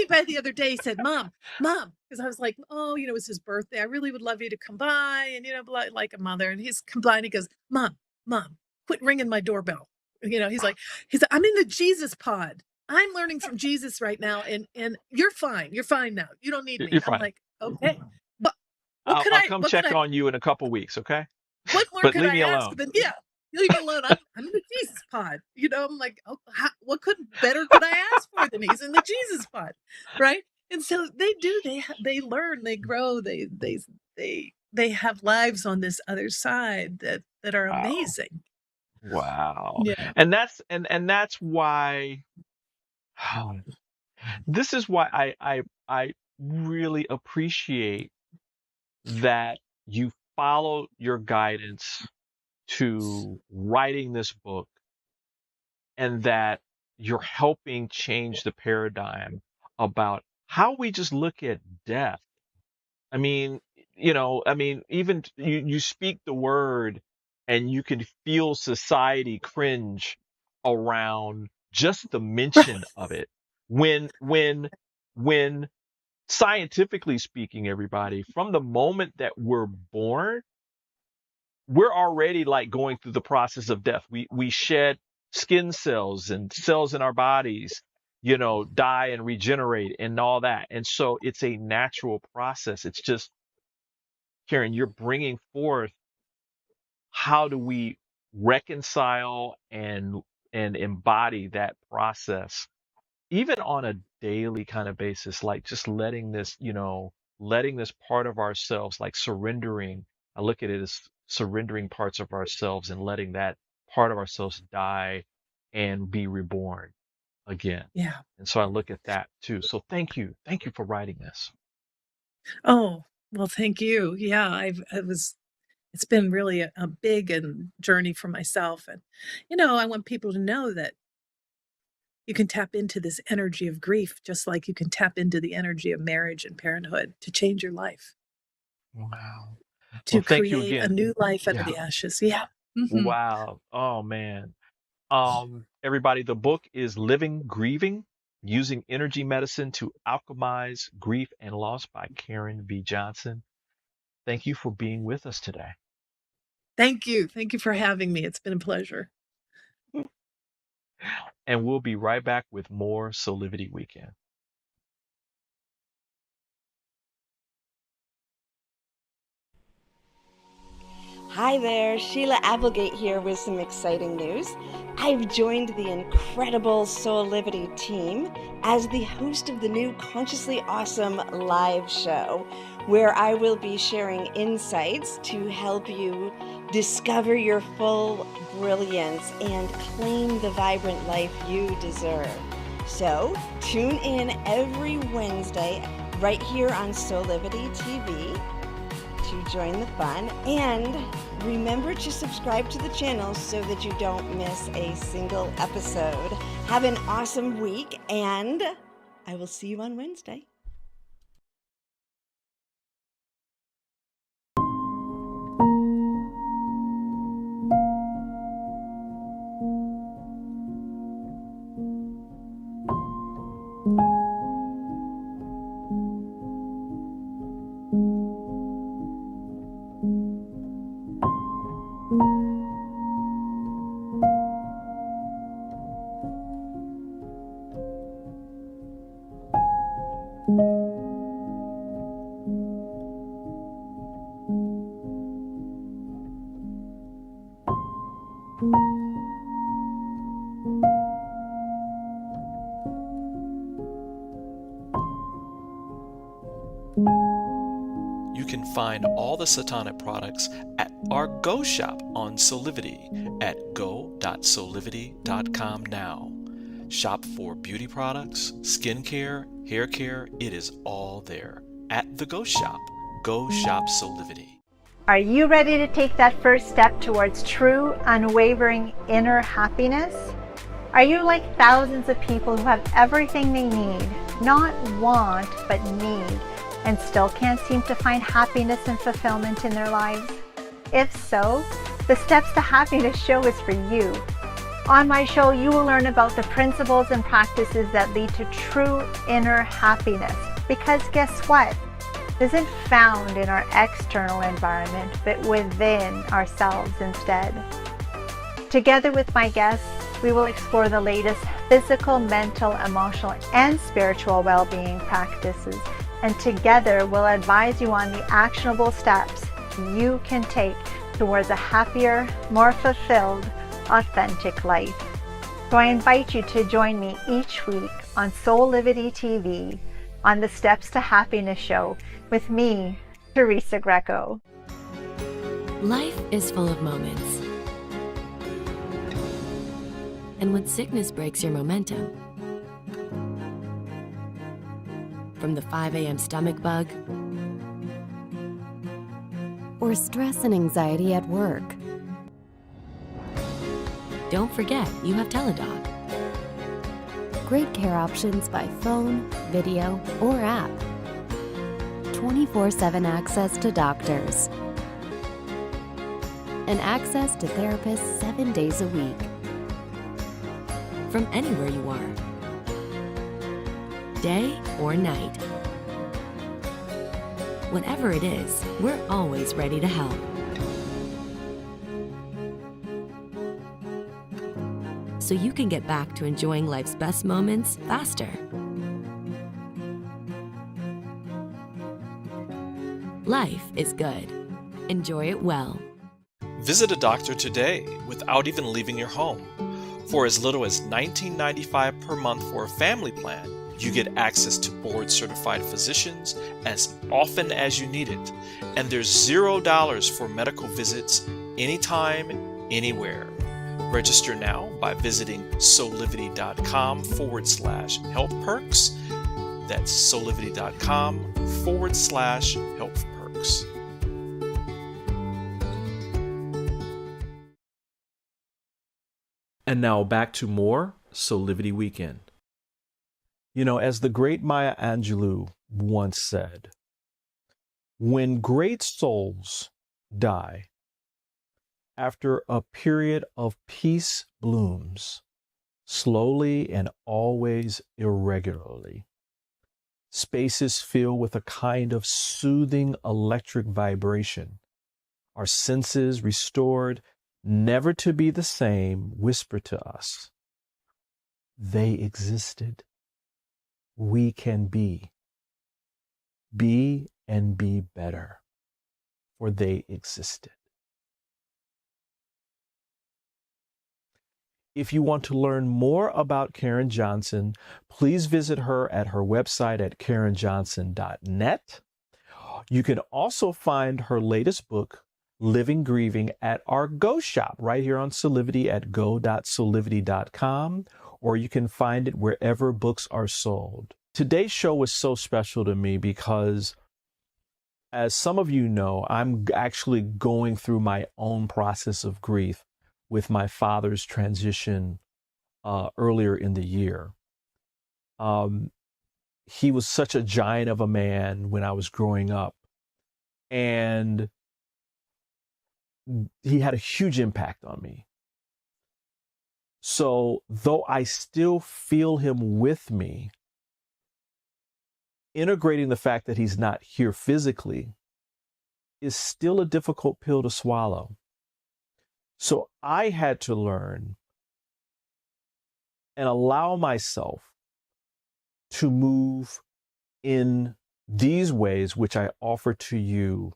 Speaker 2: by the other day. He said, "Mom," because I was like, "Oh, it was his birthday. I really would love you to come by," and like a mother. And he's come by and he goes, "Mom, quit ringing my doorbell." He's like, "I'm in the Jesus pod. I'm learning from Jesus right now, and you're fine. You're fine now. You don't need me."
Speaker 3: You're
Speaker 2: I'm
Speaker 3: fine.
Speaker 2: like, "Okay." But
Speaker 3: I'll come check on you in a couple weeks, okay?
Speaker 2: what more
Speaker 3: But
Speaker 2: could
Speaker 3: leave
Speaker 2: I
Speaker 3: me
Speaker 2: ask
Speaker 3: alone.
Speaker 2: than, yeah, leave me alone. I'm in the Jesus pod. I'm like, oh, what better could I ask for than he's in the Jesus pod, right? And so they do. They learn. They grow. They have lives on this other side that are
Speaker 3: Wow.
Speaker 2: amazing.
Speaker 3: Wow.
Speaker 2: Yeah.
Speaker 3: And that's why this is why I really appreciate that you follow your guidance to writing this book, and that you're helping change the paradigm about how we just look at death. I mean, even you speak the word and you can feel society cringe around just the mention of it. When scientifically speaking, everybody, from the moment that we're born, we're already like going through the process of death. We shed skin cells, and cells in our bodies, die and regenerate and all that. And so it's a natural process. It's just, Karen, you're bringing forth how do we reconcile and embody that process, even on a daily kind of basis, like just letting this part of ourselves, like surrendering, I look at it as surrendering parts of ourselves and letting that part of ourselves die and be reborn again.
Speaker 2: Yeah.
Speaker 3: And so I look at that too. So thank you. Thank you for writing this.
Speaker 2: Oh, well, thank you. Yeah, it's been really a big and journey for myself. And, I want people to know that you can tap into this energy of grief, just like you can tap into the energy of marriage and parenthood to change your life,
Speaker 3: Wow.
Speaker 2: to
Speaker 3: Well, thank you
Speaker 2: create a
Speaker 3: again.
Speaker 2: new life out of
Speaker 3: Yeah.
Speaker 2: the ashes. Yeah.
Speaker 3: Wow. Oh man. Everybody, the book is Grieving, Using Energy Medicine to Alchemize Grief and Loss by Karen V. Johnson. Thank you for being with us today.
Speaker 2: Thank you. Thank you for having me. It's been a pleasure.
Speaker 3: And we'll be right back with more Soulivity Weekend.
Speaker 4: Hi there, Sheila Applegate here with some exciting news. I've joined the incredible Soulivity team as the host of the new Consciously Awesome live show, where I will be sharing insights to help you discover your full brilliance and claim the vibrant life you deserve. So tune in every Wednesday right here on Soulivity TV to join the fun, and remember to subscribe to the channel so that you don't miss a single episode. Have an awesome week, and I will see you on Wednesday.
Speaker 5: You can find all the Satanic products at our Go shop on Soulivity at go.soulivity.com now. Shop for beauty products, skincare, hair care. It is all there at the Go shop. Go shop Soulivity.
Speaker 7: Are you ready to take that first step towards true, unwavering inner happiness? Are you like thousands of people who have everything they need, not want, but need, and still can't seem to find happiness and fulfillment in their lives? If so, the Steps to Happiness show is for you. On my show, you will learn about the principles and practices that lead to true inner happiness. Because guess what? It isn't found in our external environment, but within ourselves instead. Together with my guests, we will explore the latest physical, mental, emotional, and spiritual well-being practices. And together we'll advise you on the actionable steps you can take towards a happier, more fulfilled, authentic life. So I invite you to join me each week on Soulivity TV on the Steps to Happiness show with me, Teresa Greco.
Speaker 6: Life is full of moments. And when sickness breaks your momentum, from the 5 a.m. stomach bug, or stress and anxiety at work, don't forget you have Teladoc. Great care options by phone, video, or app. 24/7 access to doctors. And access to therapists 7 days a week. From anywhere you are. Day or night. Whatever it is, we're always ready to help. So you can get back to enjoying life's best moments faster. Life is good. Enjoy it well.
Speaker 5: Visit a doctor today without even leaving your home. For as little as $19.95 per month for a family plan, You get access to board-certified physicians as often as you need it, and there's $0 for medical visits anytime, anywhere. Register now by visiting soulivity.com/health perks. That's soulivity.com/health perks.
Speaker 1: And now back to more Soulivity Weekend. You know, as the great Maya Angelou once said, when great souls die, after a period of peace blooms, slowly and always irregularly. Spaces fill with a kind of soothing electric vibration. Our senses restored, never to be the same, whisper to us, they existed. We can be and be better, for they existed. If you want to learn more about Karen Johnson, please visit her at her website at karenjohnson.net. You can also find her latest book, Living Grieving, at our Go shop right here on Soulivity at go.soulivity.com, or you can find it wherever books are sold. Today's show was so special to me because, as some of you know, I'm actually going through my own process of grief with my father's transition earlier in the year. He was such a giant of a man when I was growing up, and he had a huge impact on me. So though I still feel him with me, integrating the fact that he's not here physically is still a difficult pill to swallow. So I had to learn and allow myself to move in these ways, which I offer to you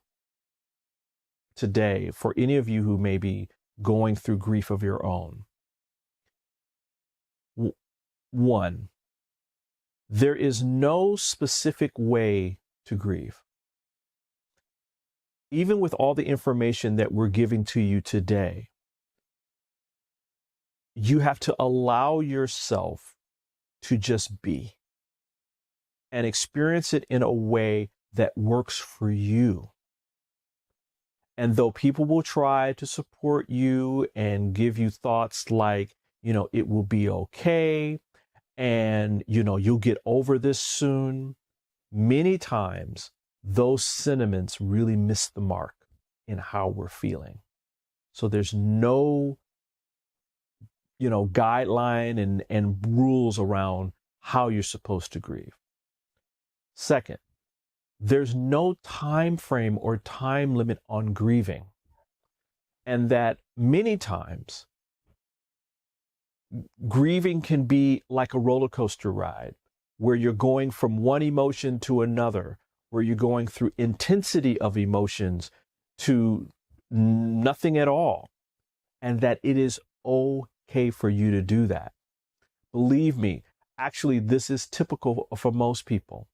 Speaker 1: today for any of you who may be going through grief of your own. One, there is no specific way to grieve. Even with all the information that we're giving to you today, you have to allow yourself to just be and experience it in a way that works for you. And though people will try to support you and give you thoughts like, it will be okay, and, you'll get over this soon, many times those sentiments really miss the mark in how we're feeling. So there's no, guideline and rules around how you're supposed to grieve. Second, there's no time frame or time limit on grieving. And that many times grieving can be like a roller coaster ride where you're going from one emotion to another, where you're going through intensity of emotions to nothing at all, and that it is okay for you to do that. Believe me, actually, this is typical for most people.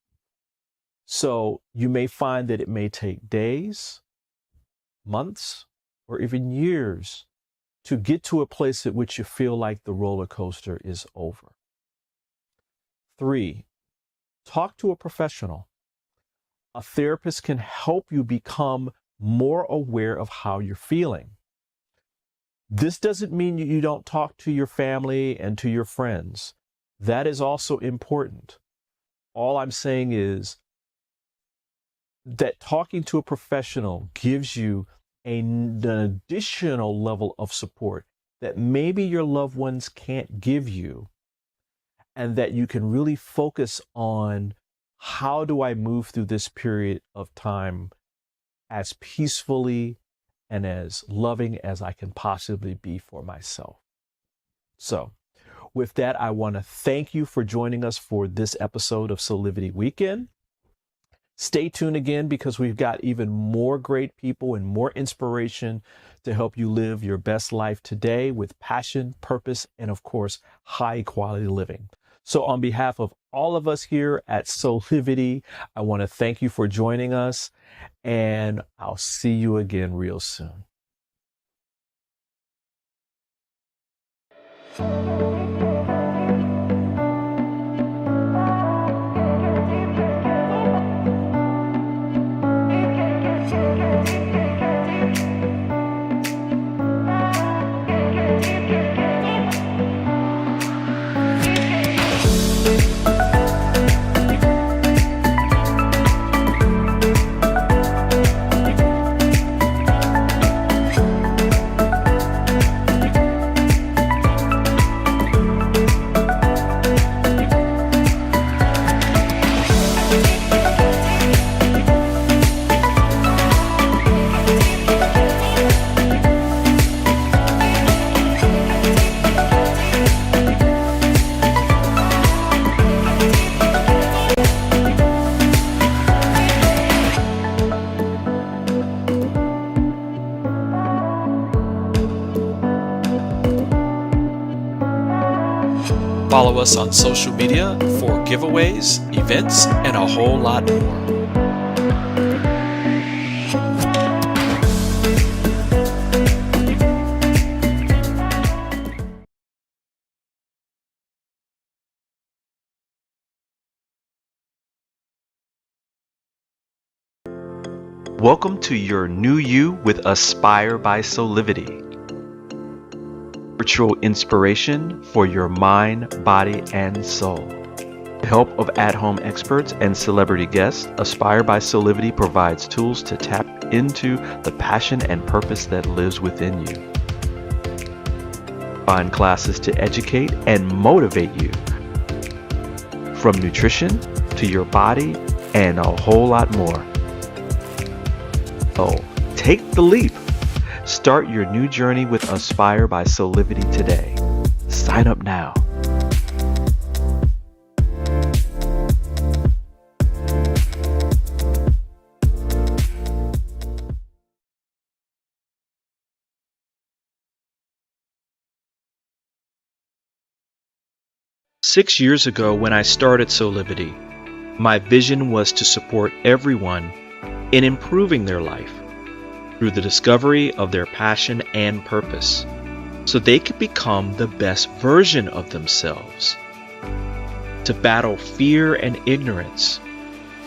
Speaker 1: So you may find that it may take days, months, or even years to get to a place at which you feel like the roller coaster is over. 3, talk to a professional. A therapist can help you become more aware of how you're feeling. This doesn't mean you don't talk to your family and to your friends. That is also important. All I'm saying is that talking to a professional gives you an additional level of support that maybe your loved ones can't give you, and that you can really focus on, how do I move through this period of time as peacefully and as loving as I can possibly be for myself. So with that, I want to thank you for joining us for this episode of Soulivity Weekend. Stay tuned again, because we've got even more great people and more inspiration to help you live your best life today with passion, purpose, and of course, high quality living. So on behalf of all of us here at Soulivity, I want to thank you for joining us, and I'll see you again real soon.
Speaker 5: Follow us on social media for giveaways, events, and a whole lot more.
Speaker 3: Welcome to your new you with Aspire by Soulivity. Virtual inspiration for your mind, body, and soul. With the help of at-home experts and celebrity guests, Aspire by Soulivity provides tools to tap into the passion and purpose that lives within you. Find classes to educate and motivate you. From nutrition to your body and a whole lot more. So, take the leap. Start your new journey with Aspire by Soulivity today. Sign up now. Six years ago, when I started Soulivity, my vision was to support everyone in improving their life through the discovery of their passion and purpose, so they could become the best version of themselves, to battle fear and ignorance,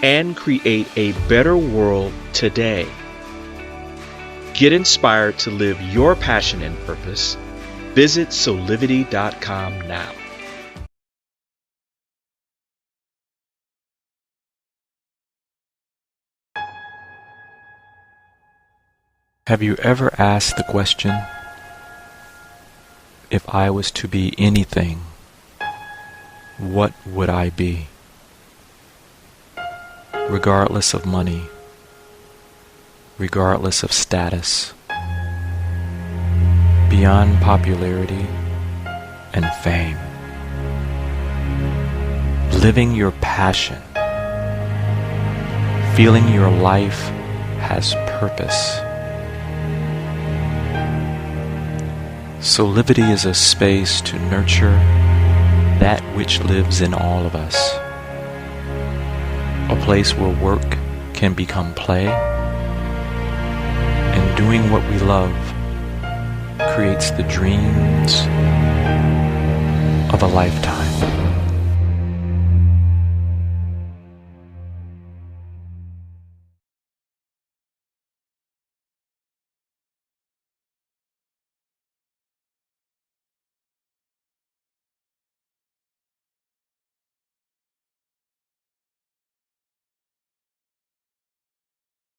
Speaker 3: and create a better world today. Get inspired to live your passion and purpose. Visit Soulivity.com now.
Speaker 5: Have you ever asked the question, if I was to be anything, what would I be? Regardless of money, regardless of status, beyond popularity and fame. Living your passion, feeling your life has purpose. Soulivity is a space to nurture that which lives in all of us. A place where work can become play, and doing what we love creates the dreams of a lifetime.